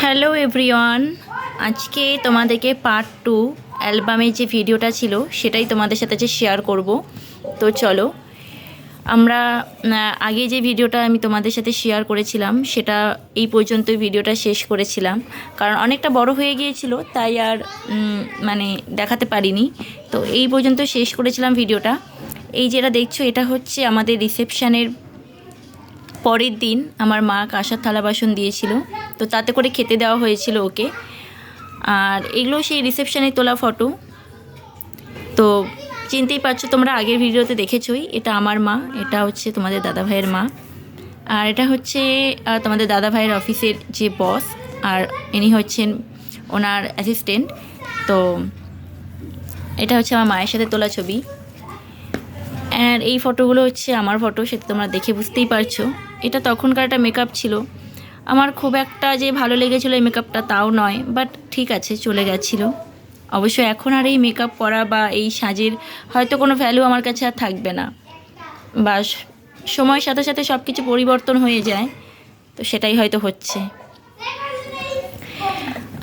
Hello everyone, আজকে তোমাদেরকে part 2 অ্যালবামের যে ভিডিওটা ছিল সেটাই তোমাদের সাথে শেয়ার করব। তো চলো, আমরা আগে যে ভিডিওটা আমি তোমাদের সাথে শেয়ার করেছিলাম সেটা এই পর্যন্ত ভিডিওটা শেষ করেছিলাম, কারণ অনেকটা বড় হয়ে গিয়েছিল, তাই আর মানে দেখাতে পারিনি। তো এই পর্যন্ত শেষ করেছিলাম ভিডিওটা। এই যেটা দেখছো এটা হচ্ছে আমাদের রিসেপশানের পরের দিন আমার মা কাঁসার থালা বাসন দিয়েছিল, তো তাতে করে খেতে দেওয়া হয়েছিল ওকে। আর এগুলো সেই রিসেপশানে তোলা ফটো। তো চিনতেই পারছো তোমরা, আগের ভিডিওতে দেখেছোই, এটা আমার মা, এটা হচ্ছে তোমাদের দাদা ভাইয়ের মা, আর এটা হচ্ছে তোমাদের দাদা ভাইয়ের অফিসের যে বস, আর ইনি হচ্ছেন ওনার অ্যাসিস্ট্যান্ট। তো এটা হচ্ছে আমার মায়ের সাথে তোলা ছবি। আর এই ফটোগুলো হচ্ছে আমার ফটো, সেটা তোমরা দেখে বুঝতেই পারছো। এটা তখনকার একটা মেকআপ ছিল, আমার খুব একটা যে ভালো লেগেছিলো এই মেকআপটা তাও নয়, বাট ঠিক আছে, চলে গেছিলো। অবশ্য এখন আর এই মেকআপ করা বা এই সাজের হয়তো কোনো ভ্যালু আমার কাছে আর থাকবে না, বা সময়ের সাথে সাথে সব কিছু পরিবর্তন হয়ে যায়, তো সেটাই হয়তো হচ্ছে।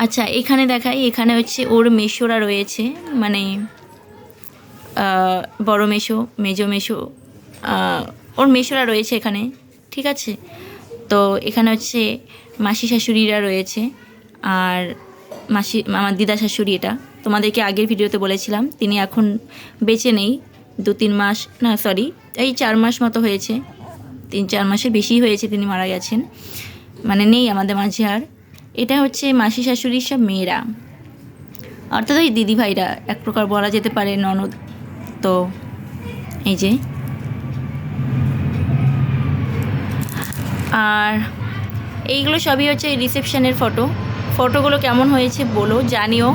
আচ্ছা, এখানে দেখাই, এখানে হচ্ছে ওর মেশোরা রয়েছে, মানে বড় মেশো, মেজো মেশো, ওর মেশোরা রয়েছে এখানে, ঠিক আছে। তো এখানে হচ্ছে মাসি শাশুড়িরা রয়েছে, আর আমার দিদা শাশুড়ি, এটা তোমাদেরকে আগের ভিডিওতে বলেছিলাম, তিনি এখন বেঁচে নেই। 2-3 মাস, না সরি, এই 4 মাস মতো হয়েছে, 3-4 মাসের বেশি হয়েছে তিনি মারা গেছেন, মানে নেই আমাদের মাঝে আর। এটা হচ্ছে মাসি শাশুড়ির সব মেয়েরা, অর্থাৎ ওই দিদিভাইরা, এক প্রকার বলা যেতে পারে, ননদ। তো এই যে, আর এইগুলো সবই হচ্ছে এই রিসেপশনের ফটোগুলো কেমন হয়েছে বলো, জানিও।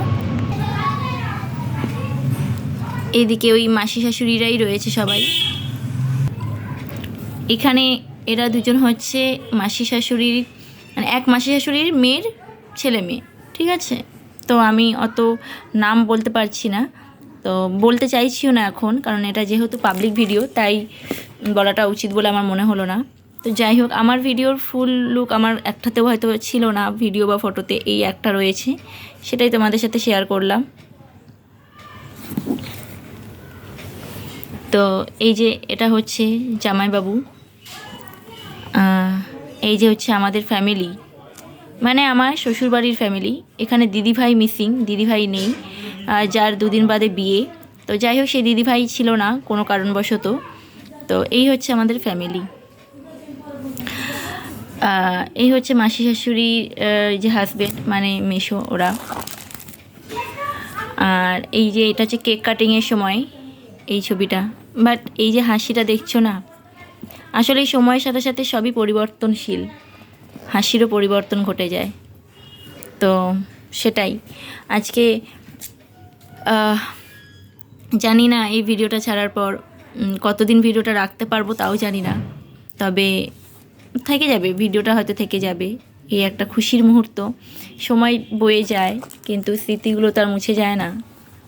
এইদিকে ওই মাসি শাশুড়িরাই রয়েছে সবাই এখানে। এরা দুজন হচ্ছে মাসি শাশুড়ির, মানে এক মাসি শাশুড়ির মেয়ের ছেলে মেয়ে, ঠিক আছে। তো আমি অত নাম বলতে পারছি না, তো বলতে চাইছিও না এখন, কারণ এটা যেহেতু পাবলিক ভিডিও তাই বলাটা উচিত বলে আমার মনে হলো না। তো যাই হোক, আমার ভিডিওর ফুল লুক আমার একটাতেও হয়তো ছিল না, ভিডিও বা ফটোতে এই একটা রয়েছে, সেটাই তোমাদের সাথে শেয়ার করলাম। তো এই যে এটা হচ্ছে জামাইবাবু, এই যে হচ্ছে আমাদের ফ্যামিলি, মানে আমার শ্বশুরবাড়ির ফ্যামিলি। এখানে দিদিভাই মিসিং, দিদিভাই নেই, যার 2 দিন বাদে বিয়ে। তো যাই হোক, সেই দিদিভাই ছিল না কোনো কারণবশত। তো এই হচ্ছে আমাদের ফ্যামিলি। এই হচ্ছে মাসি শাশুড়ির যে হাজব্যান্ড, মানে মেশো, ওরা। আর এই যে এটা হচ্ছে কেক কাটিংয়ের সময় এই ছবিটা। বাট এই যে হাসিটা দেখছো না, আসলে এই সময়ের সাথে সাথে সবই পরিবর্তনশীল, হাসিরও পরিবর্তন ঘটে যায়। তো সেটাই আজকে, জানি না এই ভিডিওটা ছাড়ার পর কতদিন ভিডিওটা রাখতে পারবো তাও জানি না, তবে থেকে যাবে, ভিডিওটা হয়তো থেকে যাবে। এই একটা খুশির মুহূর্ত, সময় বয়ে যায় কিন্তু স্মৃতিগুলো তো আর মুছে যায় না।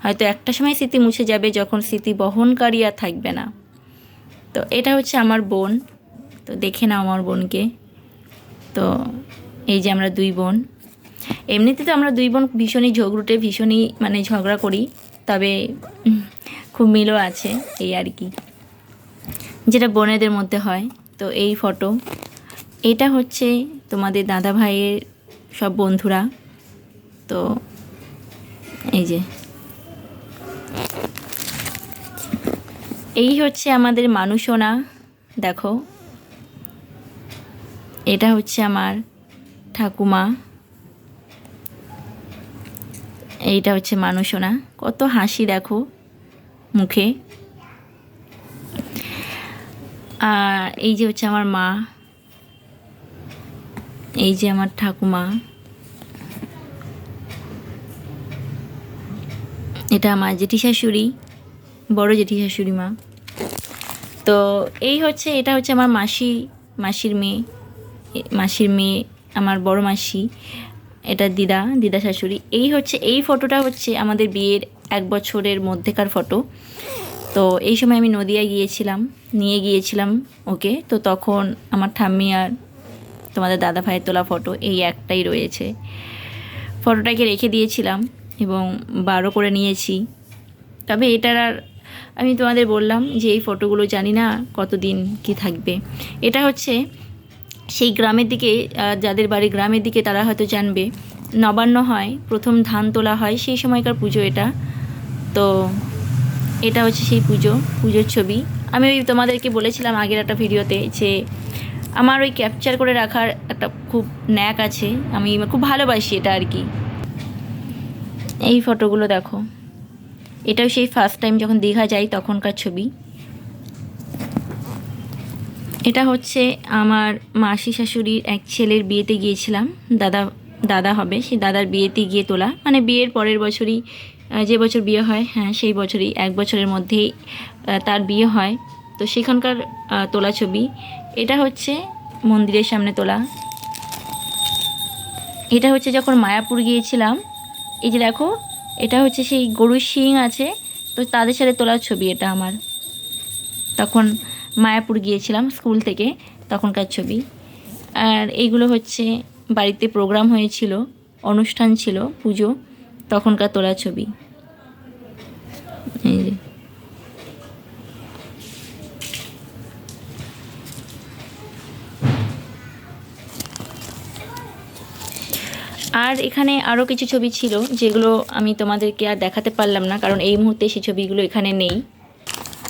হয়তো একটা সময় স্মৃতি মুছে যাবে, যখন স্মৃতি বহনকারী আর থাকবে না। তো এটা হচ্ছে আমার বোন, তো দেখে নাও আমার বোনকে। তো এই যে আমরা 2 বোন, এমনিতে তো আমরা 2 বোন ভীষণই ঝগড়ুটে, ভীষণই মানে ঝগড়া করি, তবে খুব মিলও আছে, এই আর কি, যেটা বোনেদের মধ্যে হয়। তো এই ফটো, এটা হচ্ছে তোমাদের দাদা ভাইয়ের সব বন্ধুরা। তো এই যে, এই হচ্ছে আমাদের মানুষনা, দেখো, এটা হচ্ছে আমার ঠাকুমা, এইটা হচ্ছে মানুষনা, কত হাসি দেখো মুখে। আর এই যে হচ্ছে আমার মা, এই যে আমার ঠাকুমা, এটা আমার জেঠি শাশুড়ি, বড় জেঠি শাশুড়ি মা। তো এই হচ্ছে, এটা হচ্ছে আমার মাসির মেয়ে, আমার বড় মাসি, এটা দিদা শাশুড়ি। এই হচ্ছে, এই ফটোটা হচ্ছে আমাদের বিয়ের 1 বছরের মধ্যেকার ফটো। তো এই সময় আমি নদিয়ায় গিয়েছিলাম, নিয়ে গিয়েছিলাম ওকে। তো তখন আমার ঠাম্মি আর তোমাদের দাদা ভাইয়ের তোলা ফটো এই একটাই রয়েছে। ফটোটাকে রেখে দিয়েছিলাম এবং 12 করে নিয়েছি। তবে এটার আর আমি তোমাদের বললাম যে এই ফটোগুলো জানি না কতদিন কি থাকবে। এটা হচ্ছে সেই গ্রামের দিকে, যাদের বাড়ি গ্রামের দিকে তারা হয়তো জানবে, নবান্ন হয়, প্রথম ধান তোলা হয়, সেই সময়কার পুজো এটা। তো এটা হচ্ছে সেই পুজোর ছবি। আমি ওই তোমাদেরকে বলেছিলাম আগের একটা ভিডিওতে যে আমার ওই ক্যাপচার করে রাখার একটা খুব ন্যাক আছে, আমি খুব ভালোবাসি এটা আর কি। এই ফটোগুলো দেখো, এটাও সেই ফার্স্ট টাইম যখন দীঘা যাই তখনকার ছবি। এটা হচ্ছে আমার মাসি শাশুড়ির এক ছেলের বিয়েতে গিয়েছিলাম, দাদা হবে, সেই দাদার বিয়েতে গিয়ে তোলা, মানে বিয়ের পরের বছরই, যে বছর বিয়ে হয়, হ্যাঁ সেই বছরই, 1 বছরের মধ্যেই তার বিয়ে হয়। তো সেখানকার তোলা ছবি। এটা হচ্ছে মন্দিরের সামনে তোলা। এটা হচ্ছে যখন মায়াপুর গিয়েছিলাম, এই যে দেখো, এটা হচ্ছে সেই গরুর শিং আছে, তো তাদের সাথে তোলার ছবি এটা আমার। তখন মায়াপুর গিয়েছিলাম স্কুল থেকে, তখনকার ছবি। আর এইগুলো হচ্ছে বাড়িতে প্রোগ্রাম হয়েছিল, অনুষ্ঠান ছিল, পুজো, তখনকার তোলা ছবি। এই যে আর এখানে আরও কিছু ছবি ছিল যেগুলো আমি তোমাদেরকে আর দেখাতে পারলাম না, কারণ এই মুহূর্তে সেই ছবিগুলো এখানে নেই।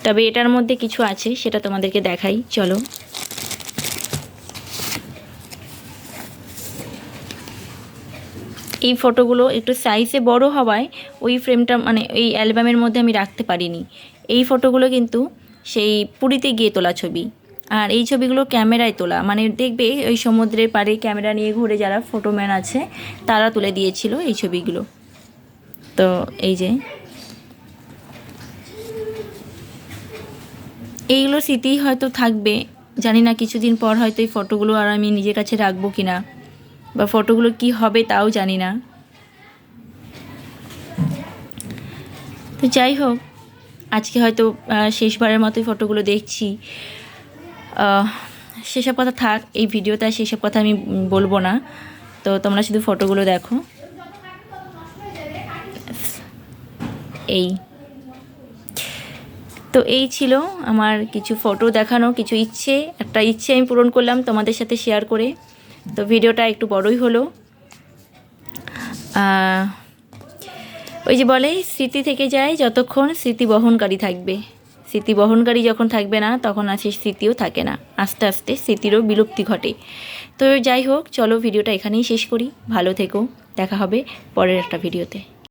তবে এটার মধ্যে কিছু আছে, সেটা তোমাদেরকে দেখাই, চলো। এই ফটোগুলো একটু সাইজে বড় হওয়ায় ওই ফ্রেমটা, মানে এই অ্যালবামের মধ্যে আমি রাখতে পারিনি। এই ফটোগুলো কিন্তু সেই পুরীতে গিয়ে তোলা ছবি। আর এই ছবিগুলো ক্যামেরায় তোলা, মানে দেখবে ওই সমুদ্রের পাড়ে ক্যামেরা নিয়ে ঘুরে যারা ফটোম্যান আছে তারা তুলে দিয়েছিল এই ছবিগুলো। তো এই যে এইগুলো স্মৃতি হয়তো থাকবে, জানি না কিছুদিন পর হয়তো এই ফটোগুলো আর আমি নিজের কাছে রাখবো কিনা, বা ফটোগুলো কি হবে তাও জানি না। তো যাই হোক, আজকে হয়তো শেষবারের মতোই ফটোগুলো দেখছি। সেসব কথা থাক, এই ভিডিওতে সেসব কথা আমি বলবো না। তো তোমরা শুধু ফটোগুলো দেখো। তো এই ছিল আমার কিছু ফটো দেখানো, কিছু একটা ইচ্ছে আমি পূরণ করলাম তোমাদের সাথে শেয়ার করে। তো ভিডিওটা একটু বড়ই হলো। ওই যে বলে, স্মৃতি থেকে যায় যতক্ষণ স্মৃতি বহনকারী থাকবে, স্মৃতি বহনকারী যখন থাকবে না তখন আর সেই স্মৃতিও থাকে না, আস্তে আস্তে স্মৃতিরও বিলুপ্তি ঘটে। তো যাই হোক, চলো ভিডিওটা এখানেই শেষ করি। ভালো থেকো, দেখা হবে পরের একটা ভিডিওতে।